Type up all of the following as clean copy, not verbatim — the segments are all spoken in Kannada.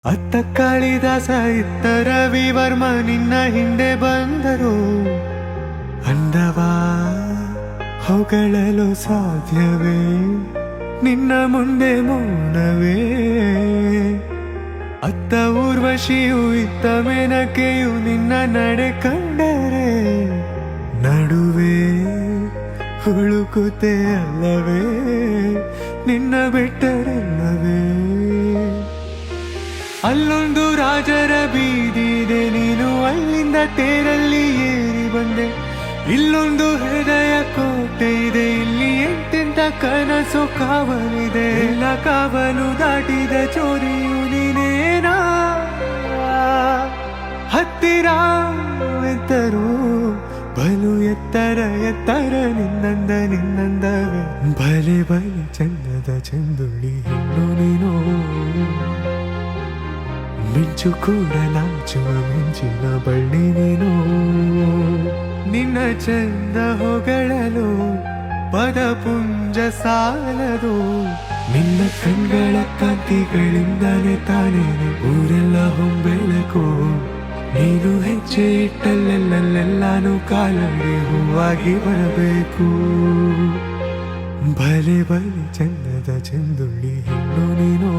ಅತ್ತ ಕಾಳಿದಾಸ ಇತ್ತ ರವಿವರ್ಮ ನಿನ್ನ ಹಿಂದೆ ಬಂದರು. ಅಂದವಾ ಹೊಗಳಲು ಸಾಧ್ಯವೇ, ನಿನ್ನ ಮುಂದೆ ಮೌನವೇ. ಅತ್ತ ಊರ್ವಶಿಯು ಇತ್ತ ಮೇನಕೆಯು ನಿನ್ನ ನಡೆ ಕಂಡರೆ ನಡುವೆ ಹುಳುಕುತ್ತೆ ಅಲ್ಲವೇ, ನಿನ್ನ ಬಿಟ್ಟರೆಲ್ಲವೇ. ಅಲ್ಲೊಂದು ರಾಜರ ಬೀದಿದೆ, ನೀನು ಅಲ್ಲಿಂದ ತೇರಲ್ಲಿ ಏರಿ ಬಂದೆ. ಇಲ್ಲೊಂದು ಹೃದಯ ಕೋಟೆ ಇದೆ, ಇಲ್ಲಿ ಎಂತೆಂತ ಕನಸು ಕಾವಲಿದೆ. ಎಲ್ಲ ಕಾವಲು ದಾಟಿದ ಚೋರಿಯು ನೀನೇನಾ, ಹತ್ತಿರ ಎತ್ತರು ಬಲು ಎತ್ತರ ಎತ್ತರ ನಿನ್ನಂದ ನಿನ್ನಂದವೇ. ಬಲೆ ಬಲೆ ಚಂದದ ಚಂದುಳ್ಳಿ ಹೆಣ್ಣು ನೀನು, ಮಿಂಚು ಕೂಡ ನಾಚುವ ಮಿಂಚಿನ ಬಳ್ಳಿ ನೀನು. ನಿನ್ನ ಚಂದ ಹೊಗಳಲು ಪದಪುಂಜ ಸಾಲದು, ನಿನ್ನ ಕಣ್ಗಳ ಕಾಂತಿಗಳಿಂದಲೇ ತಾನೇ ಊರೆಲ್ಲ ಹೊಂಬೆಳಕು. ನೀನು ಹೆಜ್ಜೆ ಇಟ್ಟಲ್ಲೆಲ್ಲೆಲ್ಲಾನು ಕಾಲಡಿ ಹೂವಾಗಿ ಬರಬೇಕು. ಬಲೆ ಬಲೆ ಚಂದದ ಚಂದುಳ್ಳಿ ಹೆಣ್ಣು ನೀನು,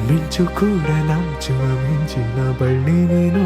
ಮಿಂಚು ಕೂಡ ನಾಚುವ ಮಿಂಚಿನ ಬಳ್ಳಿ ನೀನು.